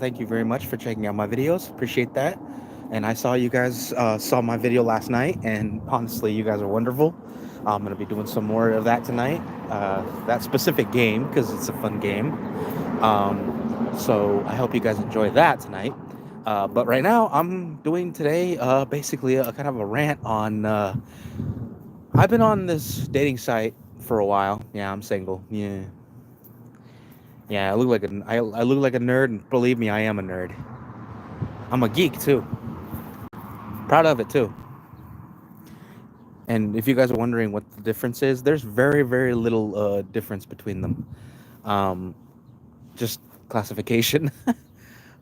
Thank you very much for checking out my videos. Appreciate that. And I saw you guys saw my video last night, and honestly, you guys are wonderful. I'm gonna be doing some more of that tonight. That specific game because it's a fun game. So I hope you guys enjoy that tonight. But right now, I'm doing today basically a kind of a rant on. I've been on this dating site for a while. Yeah, I'm single. Yeah. I look like I look like a nerd, and believe me, I am a nerd. I'm a geek too. Proud of it too. And if you guys are wondering what the difference is, there's very, very little difference between them. Um, just classification.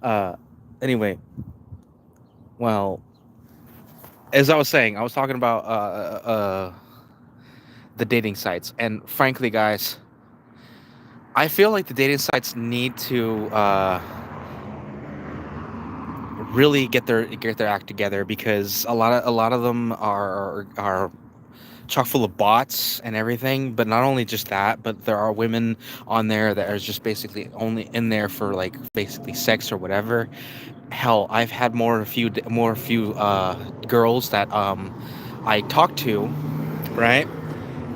uh, anyway, well, as I was saying, I was talking about the dating sites, and frankly, guys, I feel like the dating sites need to really get their act together because a lot of them are chock full of bots and everything. But not only just that, but there are women on there that are just basically only in there for like basically sex or whatever. Hell, I've had more few girls that I talk to, right?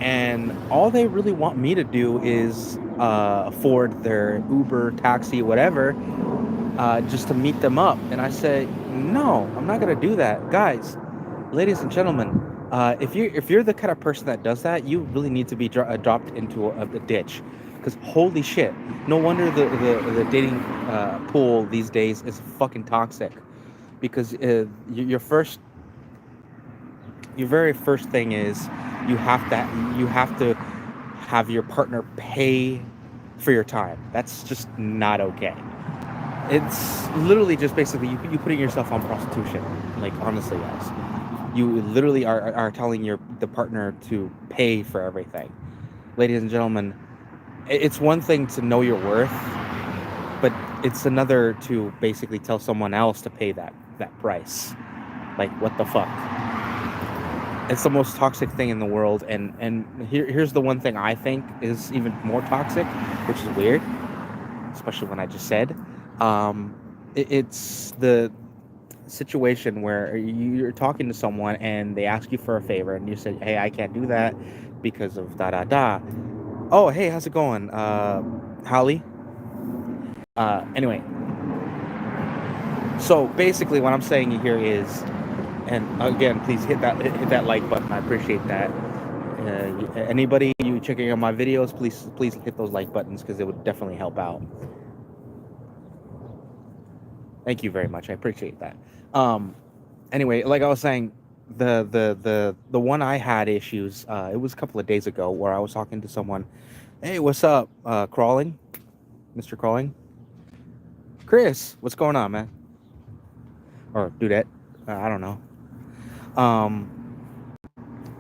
And all they really want me to do is afford their Uber, taxi, whatever, just to meet them up. And I say, no, I'm not gonna do that, guys. Ladies and gentlemen, if you're the kind of person that does that, you really need to be dropped into a ditch, because holy shit, no wonder the dating pool these days is fucking toxic. Because your very first thing is you have to have your partner pay for your time. That's just not okay. It's literally just basically you putting yourself on prostitution. Like, honestly, guys, you literally are telling the partner to pay for everything. Ladies and gentlemen, it's one thing to know your worth, but it's another to basically tell someone else to pay that price. Like, what the fuck? It's the most toxic thing in the world. And here's the one thing I think is even more toxic, which is weird, especially when I just said, um, it's the situation where you're talking to someone and they ask you for a favor and you say, hey, I can't do that because of da da da. Oh, hey, how's it going, Holly? Anyway, so basically what I'm saying here is, and again, please hit that like button. I appreciate that. Anybody you checking out my videos, please hit those like buttons because it would definitely help out. Thank you very much. I appreciate that. Um, anyway, like I was saying, the one I had issues. It was a couple of days ago where I was talking to someone. Hey, what's up, Crawling, Mr. Crawling? Chris, what's going on, man? Or Dudette? I don't know.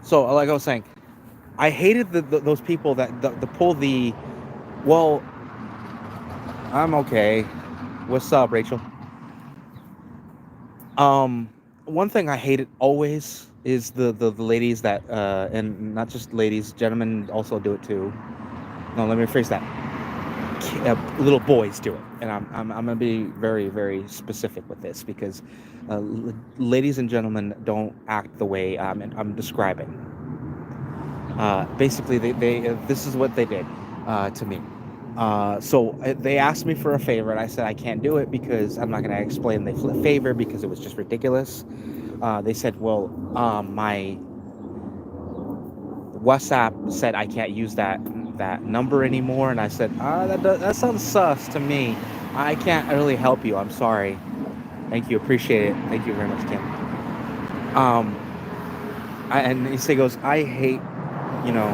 So like I was saying, I hated those people that the pull the. Well, I'm okay. What's up, Rachel? Um, One thing I hated always is the ladies that and not just ladies, gentlemen also do it too. No, let me rephrase that. Little boys do it, and I'm gonna be very, very specific with this because ladies and gentlemen don't act the way I'm describing. Basically, they this is what they did to me. So they asked me for a favor, and I said I can't do it because I'm not going to explain the favor because it was just ridiculous. They said, well, my WhatsApp said I can't use that number anymore, and I said, that sounds sus to me. I can't really help you. I'm sorry. Thank you, appreciate it. Thank you very much, Kim. Um, and he goes, I hate, you know,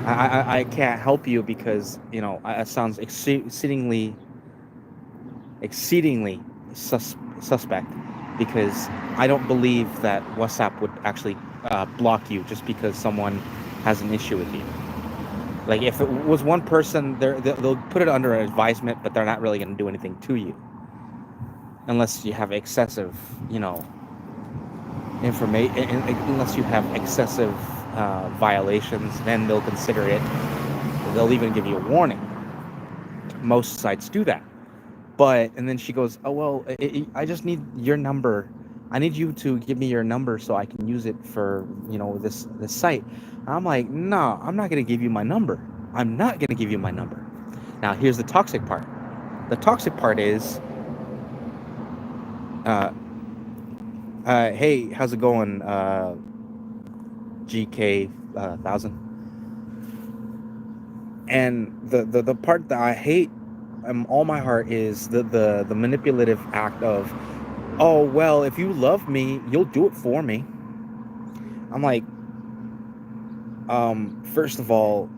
I can't help you because it sounds exceedingly suspect, because I don't believe that WhatsApp would actually block you just because someone has an issue with you. Like, if it was one person, they'll put it under advisement, but they're not really going to do anything to you unless you have excessive, information. Unless you have excessive violations, then they'll consider it. They'll even give you a warning. Most sites do that. But and then she goes, oh well, I just need your number. I need you to give me your number so I can use it for this site. I'm like, no, I'm not gonna give you my number. I'm not gonna give you my number. Now here's the toxic part. The toxic part is, uh, hey, how's it going, GK 1000? And the part that I hate, all my heart, is the manipulative act of, oh well, if you love me, you'll do it for me. I'm like, first of all,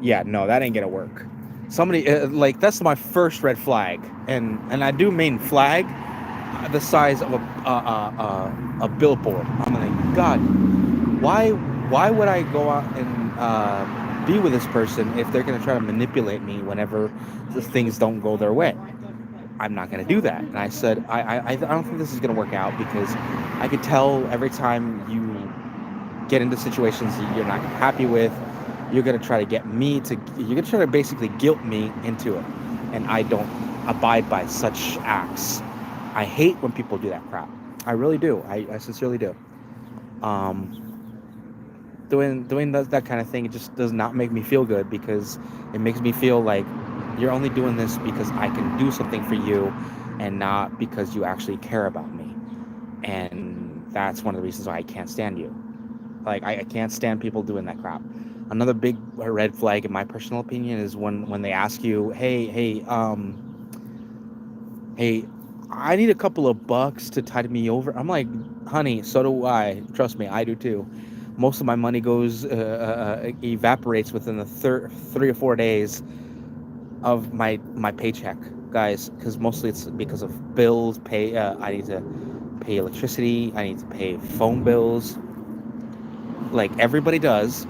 yeah, no, that ain't gonna work. Somebody, like, that's my first red flag, and I do mean flag, the size of a billboard. I'm like, God, why would I go out and be with this person if they're gonna try to manipulate me whenever the things don't go their way? I'm not gonna do that. And I said, I don't think this is gonna work out, because I could tell every time you get into situations you're not happy with, you're gonna try to you're gonna try to basically guilt me into it, and I don't abide by such acts. I hate when people do that crap. I really do. I sincerely do. Um, doing that kind of thing, it just does not make me feel good, because it makes me feel like you're only doing this because I can do something for you, and not because you actually care about me. And that's one of the reasons why I can't stand you. Like, I can't stand people doing that crap. Another big red flag, in my personal opinion, is when they ask you, hey, I need a couple of bucks to tide me over. I'm like, honey, so do I. Trust me, I do too. Most of my money evaporates within the 3 or 4 days of my paycheck, guys, because mostly it's because of bills. I need to pay electricity. I need to pay phone bills, like everybody does.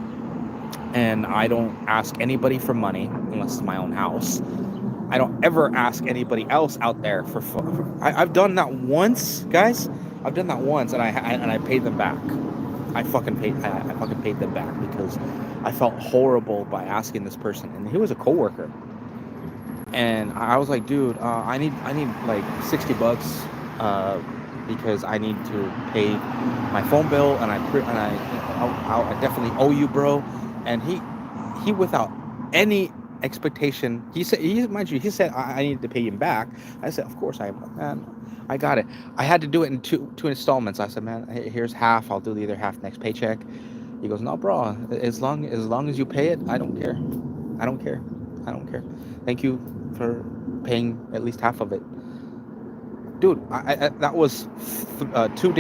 And I don't ask anybody for money unless it's my own house. I don't ever ask anybody else out there for fun. I've done that once, guys. I've done that once, and I paid them back. I fucking paid them back, because I felt horrible by asking this person, and he was a coworker. And I was like, dude, I need like $60, because I need to pay my phone bill, and I definitely owe you, bro. And he without any expectation, he said, mind you, he said I needed to pay him back. I said, of course, I got it. I had to do it in two installments. I said, man, here's half. I'll do the other half next paycheck. He goes, no, bro, as long as you pay it, I don't care. I don't care. Thank you for paying at least half of it. Dude, that was 2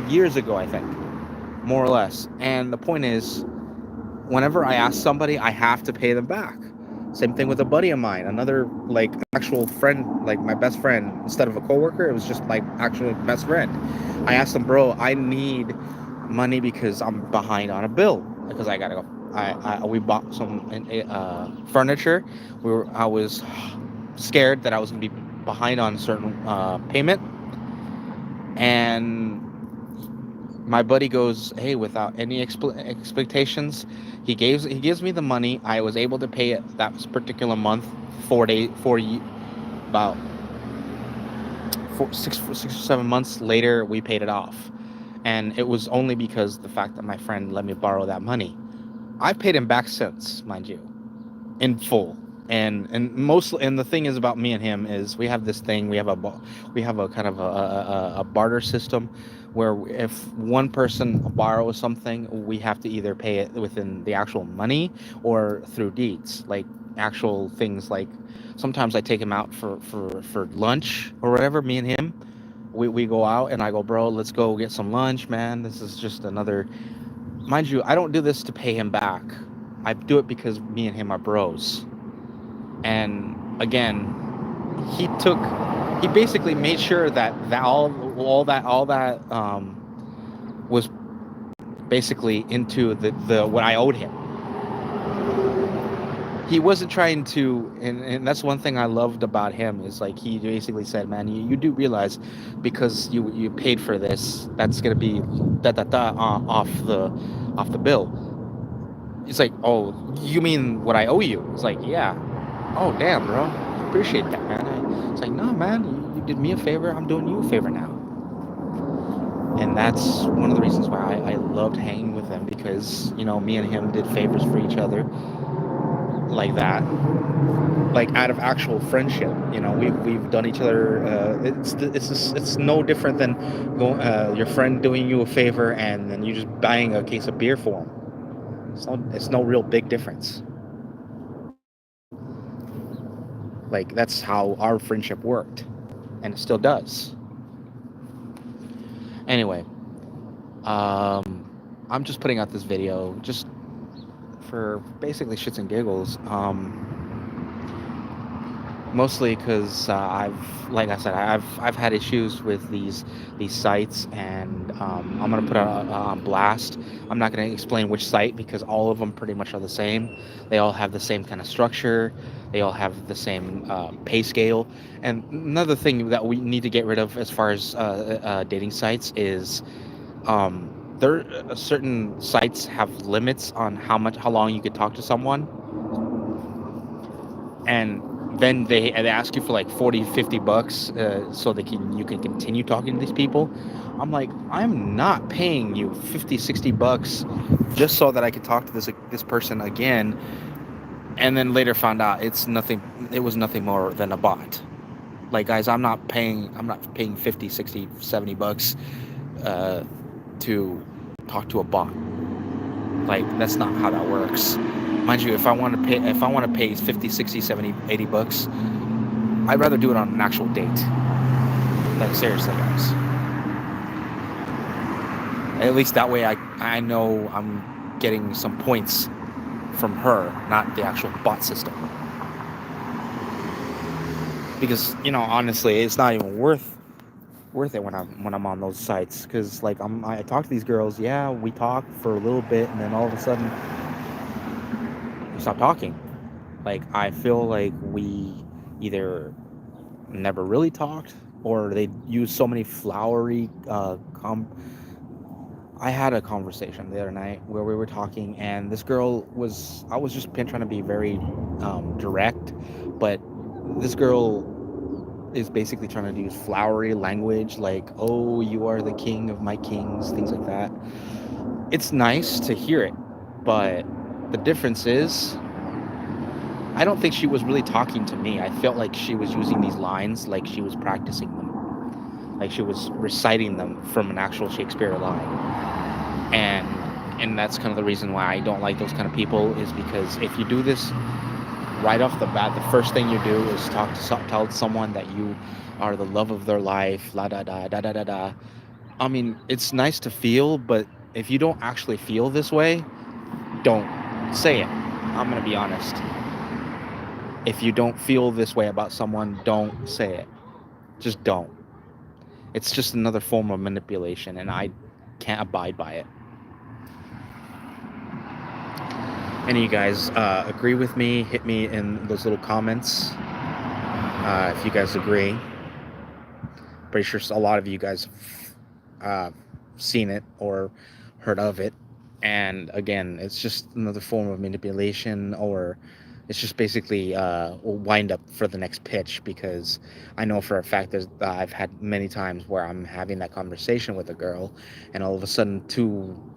years ago, I think, more or less. And the point is, whenever I ask somebody, I have to pay them back. Same thing with a buddy of mine, another, like, actual friend, like my best friend. Instead of a coworker, it was just like actual best friend. I asked him, bro, I need money because I'm behind on a bill, because I gotta go. We bought some furniture. I was scared that I was gonna be behind on a certain payment, and my buddy goes, hey, without any expectations, he gives me the money. I was able to pay it that particular month. About 6 or 7 months later, we paid it off, and it was only because the fact that my friend let me borrow that money. I've paid him back since, mind you, in full. And the thing is about me and him is we have this thing. We have a kind of a barter system, where if one person borrows something, we have to either pay it within the actual money or through deeds, like actual things. Like sometimes I take him out for lunch or whatever. Me and him, we go out, and I go, bro, let's go get some lunch, man. This is just another. Mind you, I don't do this to pay him back. I do it because me and him are bros. And again, he basically made sure that all that was basically into the what I owed him. He wasn't trying to, and that's one thing I loved about him, is like he basically said, man, you do realize, because you paid for this, that's gonna be off the bill. It's like, oh, you mean what I owe you? It's like, yeah. Oh, damn, bro. appreciate that, man. It's like, no, man, you did me a favor. I'm doing you a favor now. And that's one of the reasons why I loved hanging with him, because, me and him did favors for each other like that, like out of actual friendship. We've done each other. It's no different than your friend doing you a favor and then you just buying a case of beer for him. It's no real big difference. Like, that's how our friendship worked, and it still does. Anyway, I'm just putting out this video just for basically shits and giggles. Mostly because like I said, I've had issues with these sites, and I'm gonna put it on blast. I'm not gonna explain which site, because all of them pretty much are the same. They all have the same kind of structure. They all have the same pay scale. And another thing that we need to get rid of as far as dating sites is, there certain sites have limits on how long you could talk to someone, and then they ask you for like 40-50 bucks, so you can continue talking to these people. I'm like, I'm not paying you 50-60 bucks just so that I could talk to this person again, and then later found out it was nothing more than a bot. Like, guys, I'm not paying 50, 60, 70 bucks to talk to a bot. Like, that's not how that works. Mind you, if I want to pay 50, 60, 70, 80 bucks, I'd rather do it on an actual date. Like, seriously, guys. At least that way I know I'm getting some points from her, not the actual bot system. Because, honestly, it's not even worth it when I'm on those sites, because like I talk to these girls. Yeah, we talk for a little bit, and then all of a sudden we stop talking. Like, I feel like we either never really talked, or they use so many flowery I had a conversation the other night where we were talking, and this girl I was just trying to be very direct, but this girl is basically trying to use flowery language, like, oh, you are the king of my kings, things like that. It's nice to hear it, but the difference is, I don't think she was really talking to me. I felt like she was using these lines like she was practicing them, like she was reciting them from an actual Shakespeare line. And that's kind of the reason why I don't like those kind of people, is because if you do this right off the bat, the first thing you do is tell someone that you are the love of their life, la da da da da da da. I mean, it's nice to feel, but if you don't actually feel this way, don't say it. I'm gonna be honest. If you don't feel this way about someone, don't say it. Just don't. It's just another form of manipulation, and I can't abide by it. Any of you guys agree with me? Hit me in those little comments if you guys agree. Pretty sure a lot of you guys have seen it or heard of it. And again, it's just another form of manipulation, or it's just basically a wind up for the next pitch, because I know for a fact that I've had many times where I'm having that conversation with a girl, and all of a sudden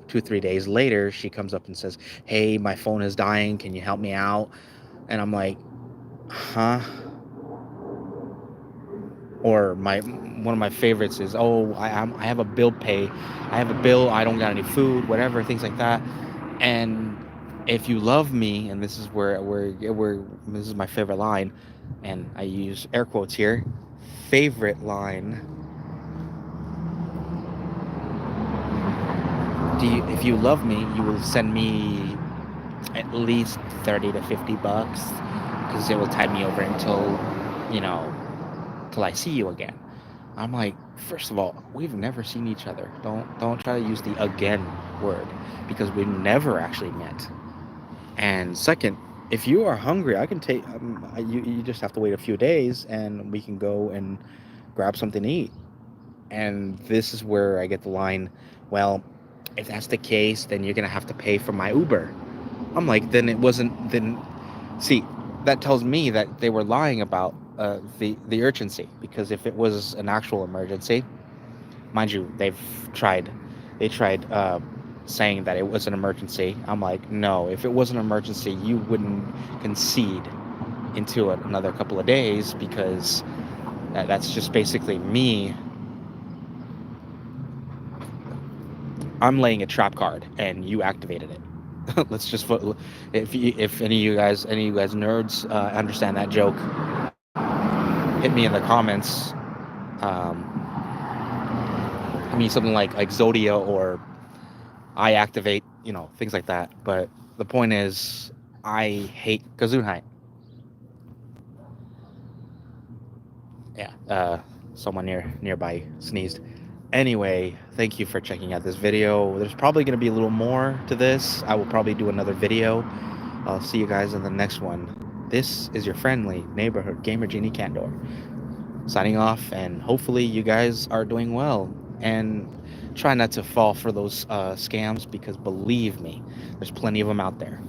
3 days later, she comes up and says, hey, my phone is dying, can you help me out? And I'm like, huh? Or one of my favorites is, oh, I have a bill pay. I have a bill. I don't got any food, whatever, things like that. And if you love me, and this is where this is my favorite line, and I use air quotes here, favorite line. If you love me, you will send me at least 30 to 50 bucks, because it will tide me over until I see you again. I'm like, first of all, we've never seen each other. Don't try to use the again word, because we've never actually met. And second, if you are hungry, I can take you just have to wait a few days, and we can go and grab something to eat. And this is where I get the line, well, if that's the case, then you're gonna have to pay for my Uber. I'm like, then see, that tells me that they were lying about the urgency, because if it was an actual emergency, mind you, they tried saying that it was an emergency. I'm like, no, if it was an emergency, you wouldn't concede into it another couple of days, because that's just basically me. I'm laying a trap card and you activated it. Let's just if any of you guys nerds understand that joke, hit me in the comments. I mean something like Zodia or I activate, things like that. But the point is, I hate Gesundheit. Yeah, someone nearby sneezed. Anyway, thank you for checking out this video. There's probably going to be a little more to this. I will probably do another video. I'll see you guys in the next one. This is your friendly neighborhood gamer Genie Candor, signing off, and hopefully you guys are doing well. And try not to fall for those scams, because believe me, there's plenty of them out there.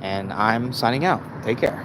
And I'm signing out. Take care.